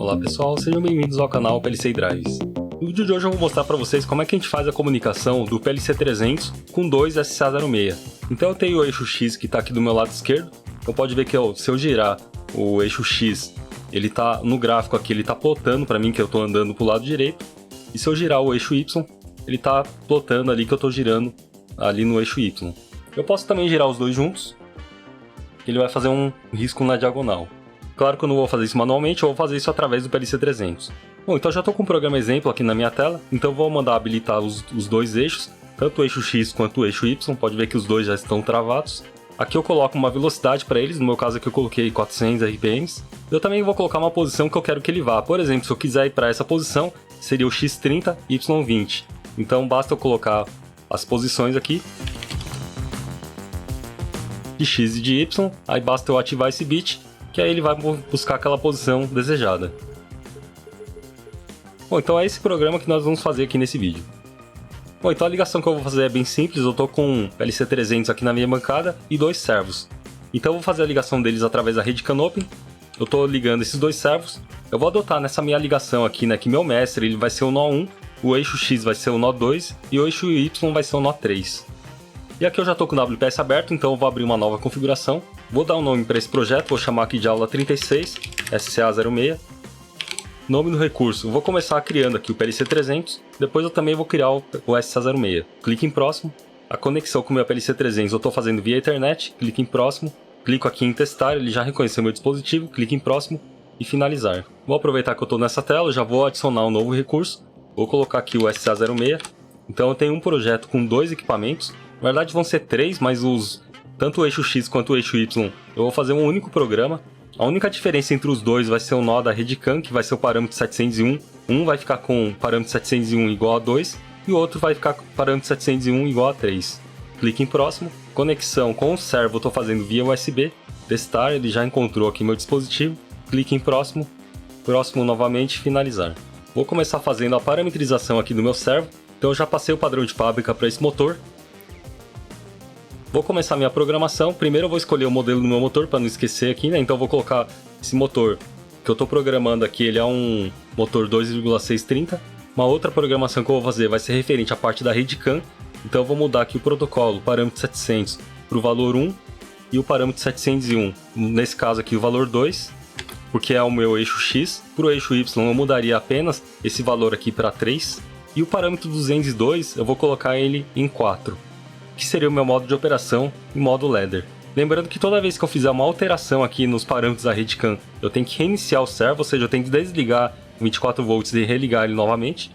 Olá pessoal, sejam bem-vindos ao canal PLC Drives. No vídeo de hoje eu vou mostrar para vocês como é que a gente faz a comunicação do PLC 300 com dois SCA06. Então eu tenho o eixo X que está aqui do meu lado esquerdo, então pode ver que se eu girar o eixo X, ele está no gráfico aqui, ele está plotando para mim que eu estou andando para o lado direito, e se eu girar o eixo Y, ele está plotando ali que eu estou girando ali no eixo Y. Eu posso também girar os dois juntos, ele vai fazer um risco na diagonal. Claro que eu não vou fazer isso manualmente, eu vou fazer isso através do PLC 300. Bom, então já estou com o programa exemplo aqui na minha tela, então eu vou mandar habilitar os dois eixos, tanto o eixo X quanto o eixo Y, pode ver que os dois já estão travados. Aqui eu coloco uma velocidade para eles, no meu caso aqui eu coloquei 400 RPMs. Eu também vou colocar uma posição que eu quero que ele vá, por exemplo, se eu quiser ir para essa posição, seria o X30, Y20. Então basta eu colocar as posições aqui, de X e de Y, aí basta eu ativar esse bit, que aí ele vai buscar aquela posição desejada. Bom, então é esse programa que nós vamos fazer aqui nesse vídeo. Bom, então a ligação que eu vou fazer é bem simples, eu estou com um PLC 300 aqui na minha bancada e dois servos. Então eu vou fazer a ligação deles através da rede Canopy, eu estou ligando esses dois servos, eu vou adotar nessa minha ligação aqui, né, que meu mestre ele vai ser o nó 1, o eixo X vai ser o nó 2 e o eixo Y vai ser o nó 3. E aqui eu já estou com o WPS aberto, então eu vou abrir uma nova configuração. Vou dar um nome para esse projeto, vou chamar aqui de aula 36, SCA06. Nome do recurso, vou começar criando aqui o PLC 300, depois eu também vou criar o SCA06. Clique em próximo. A conexão com o meu PLC 300 eu estou fazendo via Ethernet, clique em próximo. Clico aqui em testar, ele já reconheceu meu dispositivo, clique em próximo e finalizar. Vou aproveitar que eu estou nessa tela, já vou adicionar um novo recurso. Vou colocar aqui o SCA06. Então eu tenho um projeto com dois equipamentos. Na verdade vão ser três, mas tanto o eixo X quanto o eixo Y eu vou fazer um único programa. A única diferença entre os dois vai ser o nó da rede CAN, que vai ser o parâmetro 701. Um vai ficar com o parâmetro 701 igual a 2 e o outro vai ficar com o parâmetro 701 igual a 3. Clique em próximo. Conexão com o servo eu estou fazendo via USB. Testar, ele já encontrou aqui meu dispositivo. Clique em próximo. Próximo novamente, finalizar. Vou começar fazendo a parametrização aqui do meu servo. Então eu já passei o padrão de fábrica para esse motor. Vou começar minha programação. Primeiro eu vou escolher o modelo do meu motor para não esquecer aqui, né? Então eu vou colocar esse motor que eu estou programando aqui, ele é um motor 2,630. Uma outra programação que eu vou fazer vai ser referente à parte da rede CAN. Então eu vou mudar aqui o protocolo, o parâmetro 700 para o valor 1 e o parâmetro 701, nesse caso aqui o valor 2, porque é o meu eixo X. Para o eixo Y eu mudaria apenas esse valor aqui para 3 e o parâmetro 202 eu vou colocar ele em 4. Que seria o meu modo de operação em modo ladder. Lembrando que toda vez que eu fizer uma alteração aqui nos parâmetros da rede CAN, eu tenho que reiniciar o servo, ou seja, eu tenho que desligar 24 volts e religar ele novamente.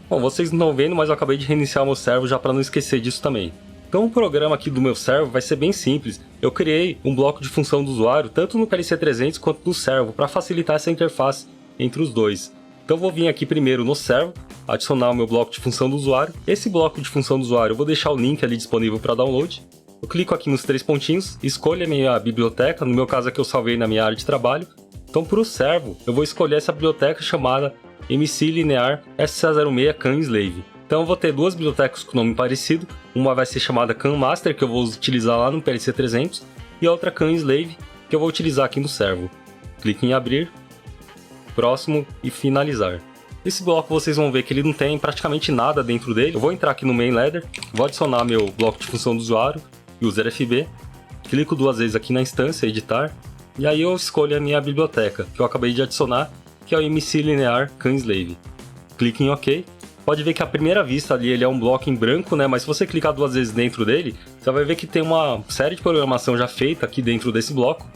Bom, vocês não estão vendo, mas eu acabei de reiniciar o meu servo já para não esquecer disso também. Então o programa aqui do meu servo vai ser bem simples. Eu criei um bloco de função do usuário, tanto no PLC 300 quanto no servo, para facilitar essa interface entre os dois. Então eu vou vir aqui primeiro no servo, adicionar o meu bloco de função do usuário. Esse bloco de função do usuário eu vou deixar o link ali disponível para download. Eu clico aqui nos três pontinhos, escolho a minha biblioteca, no meu caso aqui eu salvei na minha área de trabalho. Então para o servo eu vou escolher essa biblioteca chamada MC Linear SCA06 CAN Slave. Então eu vou ter duas bibliotecas com nome parecido, uma vai ser chamada CAN Master, que eu vou utilizar lá no PLC 300, e a outra CAN Slave, que eu vou utilizar aqui no servo. Clique em abrir, próximo e finalizar. Esse bloco vocês vão ver que ele não tem praticamente nada dentro dele. Eu vou entrar aqui no main ladder, vou adicionar meu bloco de função do usuário, user FB, clico duas vezes aqui na instância, editar, e aí eu escolho a minha biblioteca, que eu acabei de adicionar, que é o MC Linear CAN Slave. Clique em OK. Pode ver que à primeira vista ali ele é um bloco em branco, né? Mas se você clicar duas vezes dentro dele, você vai ver que tem uma série de programação já feita aqui dentro desse bloco.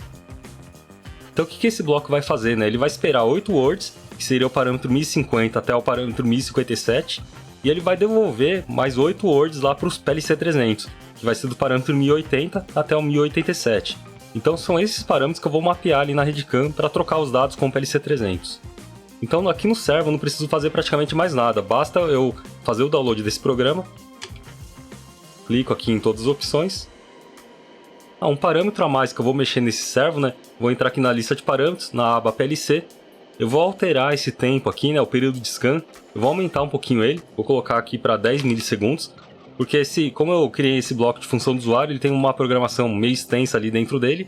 Então o que esse bloco vai fazer, né? Ele vai esperar 8 words, que seria o parâmetro 1050 até o parâmetro 1057, e ele vai devolver mais 8 words lá para os PLC 300, que vai ser do parâmetro 1080 até o 1087. Então são esses parâmetros que eu vou mapear ali na rede CAN para trocar os dados com o PLC 300. Então aqui no servo eu não preciso fazer praticamente mais nada, basta eu fazer o download desse programa, clico aqui em todas as opções. Um parâmetro a mais que eu vou mexer nesse servo, né? Vou entrar aqui na lista de parâmetros, na aba PLC. Eu vou alterar esse tempo aqui, né? O período de scan. Eu vou aumentar um pouquinho ele. Vou colocar aqui para 10 milissegundos. Porque como eu criei esse bloco de função do usuário, ele tem uma programação meio extensa ali dentro dele.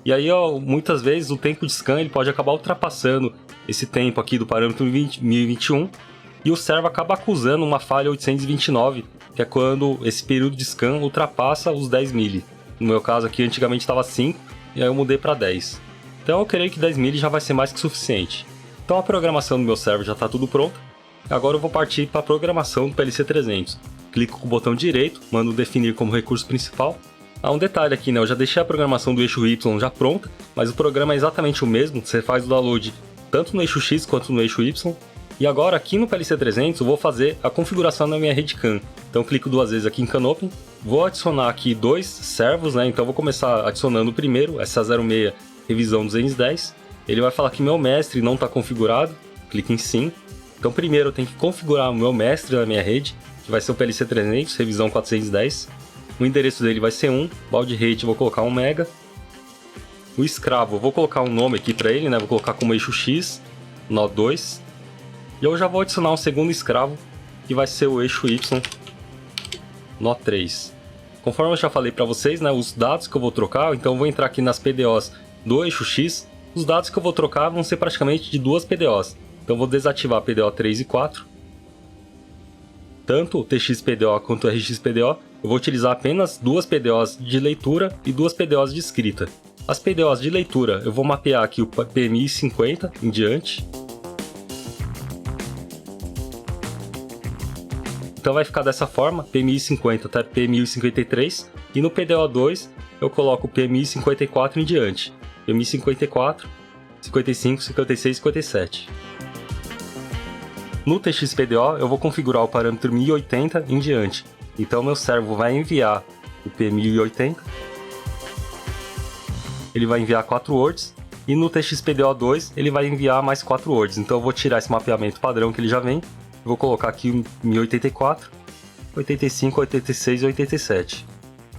E aí, ó, muitas vezes o tempo de scan ele pode acabar ultrapassando esse tempo aqui do parâmetro 1021 e o servo acaba acusando uma falha 829, que é quando esse período de scan ultrapassa os 10 milli. No meu caso aqui, antigamente estava 5, e aí eu mudei para 10. Então eu creio que 10 milli já vai ser mais que suficiente. Então a programação do meu server já está tudo pronto. Agora eu vou partir para a programação do PLC 300. Clico com o botão direito, mando definir como recurso principal. Há um detalhe aqui, né? Eu já deixei a programação do eixo Y já pronta, mas o programa é exatamente o mesmo. Você faz o download tanto no eixo X quanto no eixo Y. E agora aqui no PLC 300 eu vou fazer a configuração da minha rede CAN. Então clico 2 vezes aqui em CAN Open. Vou adicionar aqui 2 servos, né? Então eu vou começar adicionando o primeiro, SA06 revisão 210. Ele vai falar que meu mestre não está configurado. Clique em sim. Então primeiro eu tenho que configurar o meu mestre na minha rede, que vai ser o PLC 300, revisão 410. O endereço dele vai ser 1, baud rate eu vou colocar 1 MB. O escravo eu vou colocar um nome aqui para ele, né? Vou colocar como eixo X, nó 2. E eu já vou adicionar um segundo escravo, que vai ser o eixo Y, nó 3. Conforme eu já falei para vocês, né, os dados que eu vou trocar, então eu vou entrar aqui nas PDOs do eixo X. Os dados que eu vou trocar vão ser praticamente de 2 PDOs. Então eu vou desativar a PDO 3 e 4. Tanto o TX-PDO quanto o RX-PDO, eu vou utilizar apenas 2 PDOs de leitura e 2 PDOs de escrita. As PDOs de leitura, eu vou mapear aqui o PMI 50 em diante. Então vai ficar dessa forma, PMI 50 até PMI 53, e no PDO2 eu coloco o PMI 54 em diante. PMI 54, 55, 56 e 57. No TX-PDO eu vou configurar o parâmetro 1080 em diante. Então meu servo vai enviar o P1080, ele vai enviar 4 words, e no TX-PDO2 ele vai enviar mais 4 words. Então eu vou tirar esse mapeamento padrão que ele já vem, vou colocar aqui 1084, 85, 86 e 87.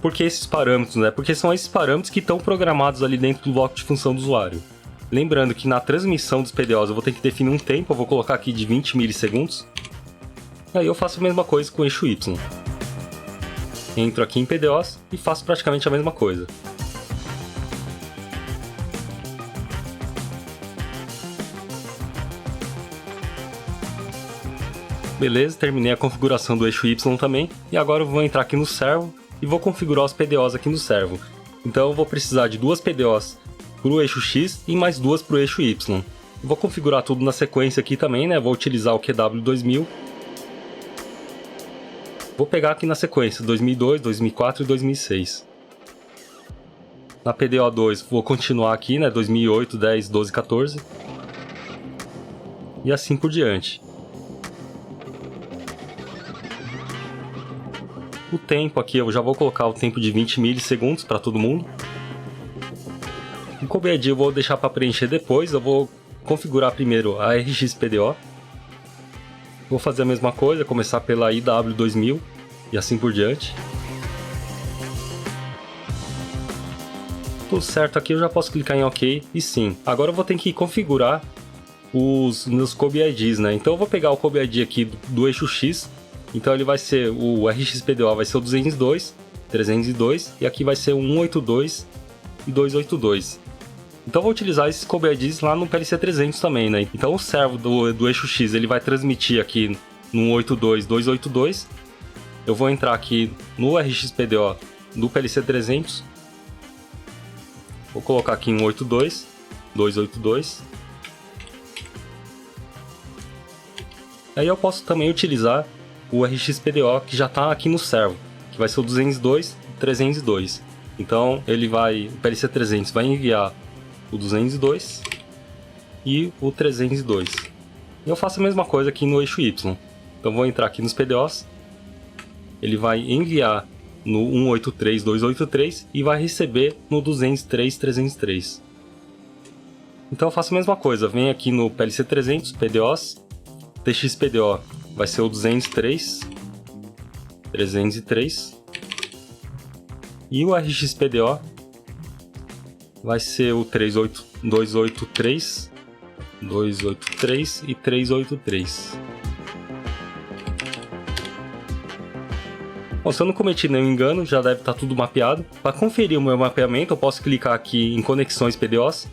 Por que esses parâmetros, né? Porque são esses parâmetros que estão programados ali dentro do bloco de função do usuário. Lembrando que na transmissão dos PDOs eu vou ter que definir um tempo, eu vou colocar aqui de 20 milissegundos. E aí eu faço a mesma coisa com o eixo Y. Entro aqui em PDOs e faço praticamente a mesma coisa. Beleza, terminei a configuração do eixo Y também. E agora eu vou entrar aqui no servo e vou configurar os PDOs aqui no servo. Então eu vou precisar de 2 PDOs para o eixo X e mais 2 para o eixo Y. Vou configurar tudo na sequência aqui também, né? Vou utilizar o QW2000. Vou pegar aqui na sequência 2002, 2004 e 2006. Na PDO2 vou continuar aqui, né? 2008, 10, 12, 14. E assim por diante. O tempo aqui, eu já vou colocar o tempo de 20 milissegundos para todo mundo. O CoBID eu vou deixar para preencher depois, eu vou configurar primeiro a RX-PDO. Vou fazer a mesma coisa, começar pela IW2000 e assim por diante. Tudo certo aqui, eu já posso clicar em OK e sim. Agora eu vou ter que configurar os meus CoBIDs, né? Então eu vou pegar o CoBID aqui do eixo X. Então ele vai ser, o RX-PDO vai ser o 202, 302 e aqui vai ser o 182 e 282. Então eu vou utilizar esses CoBIDs lá no PLC 300 também, né? Então o servo do eixo X ele vai transmitir aqui no 182, 282. Eu vou entrar aqui no RX-PDO do PLC 300. Vou colocar aqui 182, 282. Aí eu posso também utilizar o RX-PDO que já está aqui no servo, que vai ser o 202 e 302. Então o PLC 300 vai enviar o 202 e o 302. E eu faço a mesma coisa aqui no eixo Y. Então vou entrar aqui nos PDOs, ele vai enviar no 183, 283 e vai receber no 203, 303. Então eu faço a mesma coisa, venho aqui no PLC 300, PDOs, TX-PDO vai ser o 203, 303 e o RX-PDO vai ser o 283, 283 e 383. Bom, se eu não cometi nenhum engano, já deve estar tudo mapeado. Para conferir o meu mapeamento, eu posso clicar aqui em Conexões PDOs,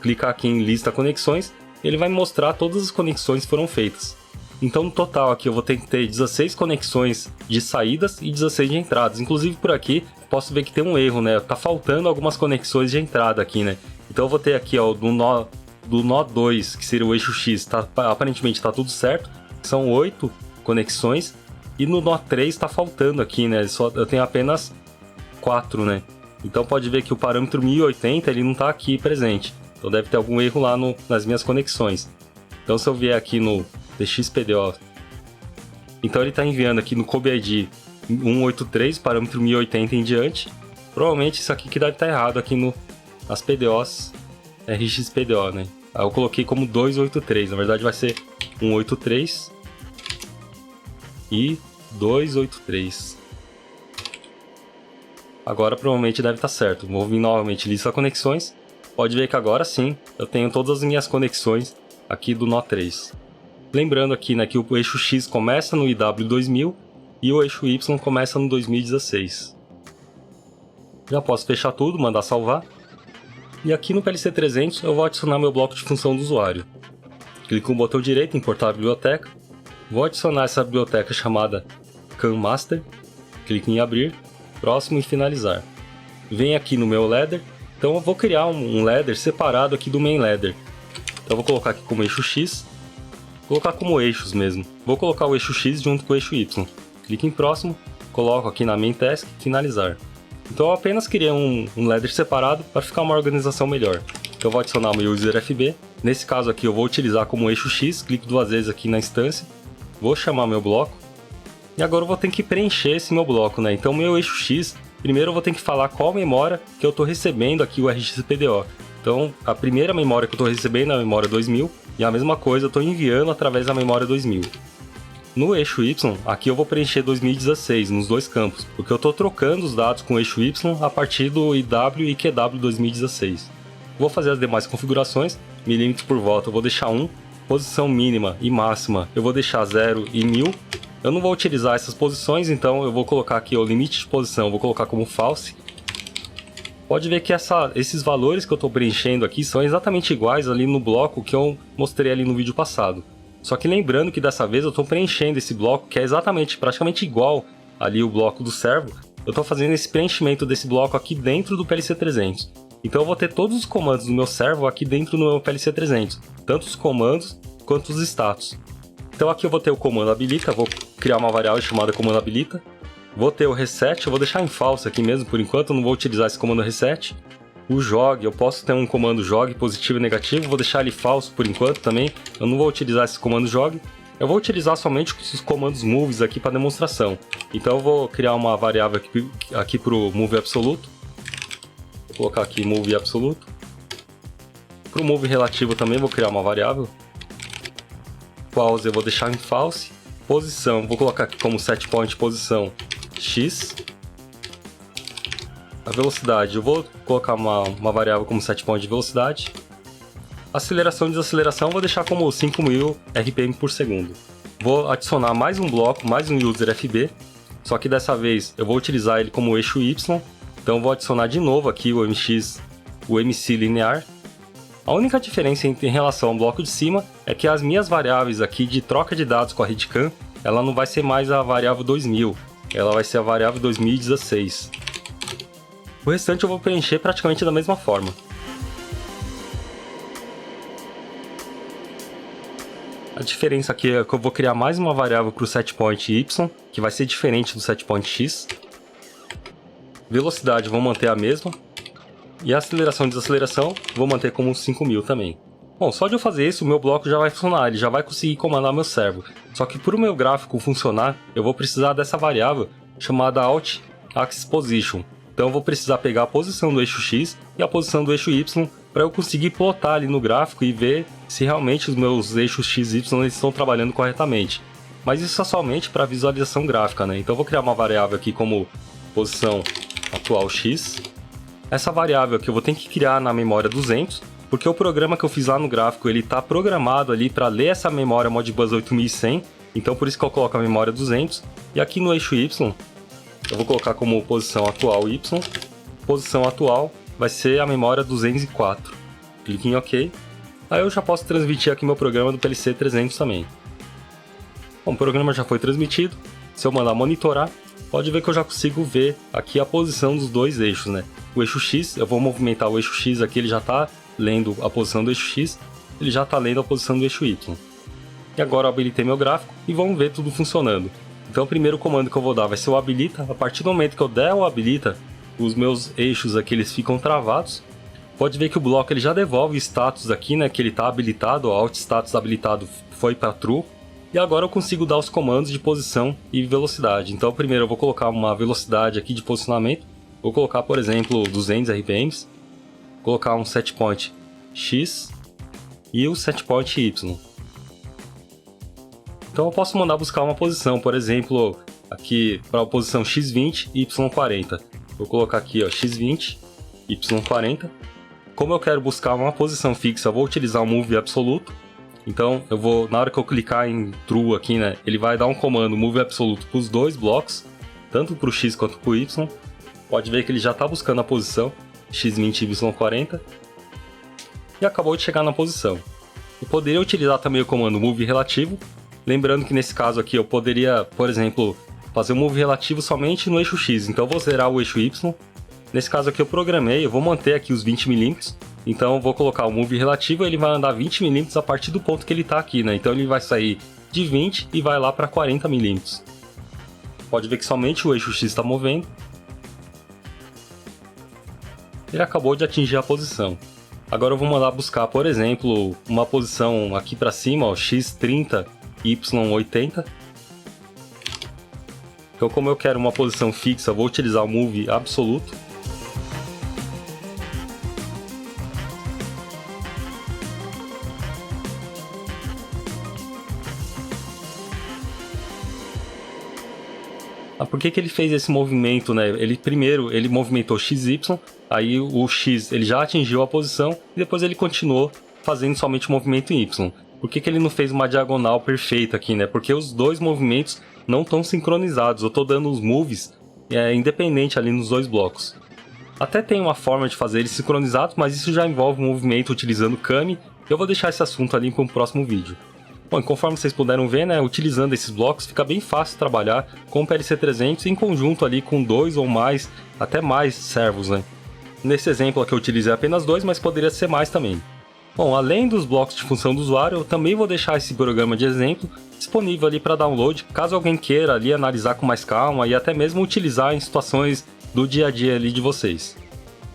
clicar aqui em Lista Conexões, e ele vai me mostrar todas as conexões que foram feitas. Então, no total aqui, eu vou ter que ter 16 conexões de saídas e 16 de entradas. Inclusive, por aqui, posso ver que tem um erro, né? Tá faltando algumas conexões de entrada aqui, né? Então, eu vou ter aqui, ó, do nó 2, que seria o eixo X, aparentemente está tudo certo. São 8 conexões. E no nó 3 está faltando aqui, né? Eu tenho apenas 4, né? Então, pode ver que o parâmetro 1080, ele não está aqui presente. Então, deve ter algum erro lá nas minhas conexões. Então, se eu vier aqui no DXPDO, então ele está enviando aqui no Cube ID 183, parâmetro 1080 em diante. Provavelmente isso aqui que deve estar errado aqui nas PDOs RxPDO, né? Aí eu coloquei como 283, na verdade vai ser 183 e 283. Agora provavelmente deve estar certo. Vou vir novamente lista conexões. Pode ver que agora sim eu tenho todas as minhas conexões aqui do nó 3. Lembrando aqui, né, que o eixo X começa no IW2000 e o eixo Y começa no 2016. Já posso fechar tudo, mandar salvar. E aqui no PLC 300 eu vou adicionar meu bloco de função do usuário. Clico no botão direito, importar a biblioteca. Vou adicionar essa biblioteca chamada CanMaster. Clico em abrir, próximo e finalizar. Venho aqui no meu ladder. Então eu vou criar um ladder separado aqui do main ladder. Então eu vou colocar aqui como eixo X. Colocar como eixos mesmo. Vou colocar o eixo X junto com o eixo Y. Clique em próximo, coloco aqui na main task e finalizar. Então eu apenas criei um ladder separado para ficar uma organização melhor. Então eu vou adicionar o meu user FB. Nesse caso aqui eu vou utilizar como eixo X, clico 2 vezes aqui na instância. Vou chamar meu bloco. E agora eu vou ter que preencher esse meu bloco, né? Então meu eixo X, primeiro eu vou ter que falar qual memória que eu estou recebendo aqui o RxPDO. Então a primeira memória que eu estou recebendo é a memória 2000. E a mesma coisa eu estou enviando através da memória 2000. No eixo Y, aqui eu vou preencher 2016 nos dois campos, porque eu estou trocando os dados com o eixo Y a partir do IW e QW 2016. Vou fazer as demais configurações, milímetros por volta eu vou deixar 1, posição mínima e máxima eu vou deixar 0 e 1000. Eu não vou utilizar essas posições, então eu vou colocar aqui o limite de posição, vou colocar como false. Pode ver que esses valores que eu estou preenchendo aqui são exatamente iguais ali no bloco que eu mostrei ali no vídeo passado. Só que lembrando que dessa vez eu estou preenchendo esse bloco que é praticamente igual ali o bloco do servo. Eu estou fazendo esse preenchimento desse bloco aqui dentro do PLC 300. Então eu vou ter todos os comandos do meu servo aqui dentro do meu PLC 300. Tanto os comandos quanto os status. Então aqui eu vou ter o comando habilita, vou criar uma variável chamada comando habilita. Vou ter o reset, eu vou deixar em falso aqui mesmo por enquanto, eu não vou utilizar esse comando reset. O jog, eu posso ter um comando jog positivo e negativo, vou deixar ele falso por enquanto também, eu não vou utilizar esse comando jog. Eu vou utilizar somente os comandos moves aqui para demonstração. Então eu vou criar uma variável aqui para o move absoluto. Vou colocar aqui move absoluto. Para o move relativo também vou criar uma variável. Pause eu vou deixar em false. Posição, vou colocar aqui como setPoint posição X. A velocidade, eu vou colocar uma variável como setPoint de velocidade. Aceleração e desaceleração eu vou deixar como 5000 RPM por segundo. Vou adicionar mais um bloco, mais um user FB. Só que dessa vez eu vou utilizar ele como eixo Y. Então eu vou adicionar de novo aqui o MC linear. A única diferença em relação ao bloco de cima é que as minhas variáveis aqui de troca de dados com a RedCam, ela não vai ser mais a variável 2000, ela vai ser a variável 2016. O restante eu vou preencher praticamente da mesma forma. A diferença aqui é que eu vou criar mais uma variável para o setPoint Y, que vai ser diferente do setPoint X. Velocidade vou manter a mesma. E a aceleração e desaceleração vou manter como 5000 também. Bom, só de eu fazer isso, o meu bloco já vai funcionar, ele já vai conseguir comandar meu servo. Só que para o meu gráfico funcionar, eu vou precisar dessa variável chamada AltAxisPosition. Então eu vou precisar pegar a posição do eixo X e a posição do eixo Y para eu conseguir plotar ali no gráfico e ver se realmente os meus eixos X e Y estão trabalhando corretamente. Mas isso é somente para visualização gráfica, né? Então eu vou criar uma variável aqui como posição atual X. Essa variável aqui eu vou ter que criar na memória 200, porque o programa que eu fiz lá no gráfico, ele está programado ali para ler essa memória Modbus 8100, então por isso que eu coloco a memória 200. E aqui no eixo Y, eu vou colocar como posição atual Y. Posição atual vai ser a memória 204. Clique em OK. Aí eu já posso transmitir aqui meu programa do PLC 300 também. Bom, o programa já foi transmitido. Se eu mandar monitorar, pode ver que eu já consigo ver aqui a posição dos dois eixos, né? O eixo X, eu vou movimentar o eixo X aqui, ele já está lendo a posição do eixo X, ele já está lendo a posição do eixo Y. E agora eu habilitei meu gráfico e vamos ver tudo funcionando. Então o primeiro comando que eu vou dar vai ser o habilita. A partir do momento que eu der o habilita, os meus eixos aqui eles ficam travados. Pode ver que o bloco ele já devolve o status aqui, né, que ele está habilitado, o alt status habilitado foi para true. E agora eu consigo dar os comandos de posição e velocidade. Então primeiro eu vou colocar uma velocidade aqui de posicionamento. Vou colocar, por exemplo, 200 RPMs. Colocar um set point X e o set point Y. Então eu posso mandar buscar uma posição, por exemplo, aqui para a posição X20 e Y40. Vou colocar aqui ó, X20, Y40. Como eu quero buscar uma posição fixa, eu vou utilizar o move absoluto. Então eu vou, na hora que eu clicar em true aqui, né, ele vai dar um comando move absoluto para os dois blocos, tanto para o X quanto para o Y. Pode ver que ele já está buscando a posição X20 e Y40 e acabou de chegar na posição. Eu poderia utilizar também o comando move relativo, lembrando que nesse caso aqui eu poderia, por exemplo, fazer o move relativo somente no eixo X, então eu vou zerar o eixo Y. Nesse caso aqui eu programei, eu vou manter aqui os 20 mm, então eu vou colocar o move relativo, ele vai andar 20 mm a partir do ponto que ele está aqui, né? Então ele vai sair de 20 e vai lá para 40 mm. Pode ver que somente o eixo X está movendo. Ele acabou de atingir a posição. Agora eu vou mandar buscar, por exemplo, uma posição aqui para cima, ó, X30, Y80. Então como eu quero uma posição fixa, eu vou utilizar o move absoluto. Por que ele fez esse movimento, né? Primeiro ele movimentou XY, aí o X ele já atingiu a posição e depois ele continuou fazendo somente o movimento Y. Por que ele não fez uma diagonal perfeita aqui, né? Porque os dois movimentos não estão sincronizados. Eu estou dando os moves independente ali nos dois blocos. Até tem uma forma de fazer eles sincronizados, mas isso já envolve um movimento utilizando Kami. Eu vou deixar esse assunto ali para o próximo vídeo. Bom, e conforme vocês puderam ver, né, utilizando esses blocos fica bem fácil trabalhar com o PLC 300 em conjunto ali com 2 ou mais, até mais servos, né? Nesse exemplo aqui eu utilizei apenas 2, mas poderia ser mais também. Bom, além dos blocos de função do usuário, eu também vou deixar esse programa de exemplo disponível ali para download, caso alguém queira ali analisar com mais calma e até mesmo utilizar em situações do dia a dia ali de vocês.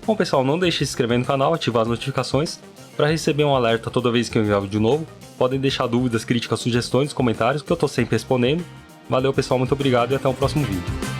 Bom pessoal, não deixe de se inscrever no canal, ativar as notificações para receber um alerta toda vez que eu enviar vídeo novo. Podem deixar dúvidas, críticas, sugestões, comentários que eu estou sempre respondendo. Valeu pessoal, muito obrigado e até o próximo vídeo.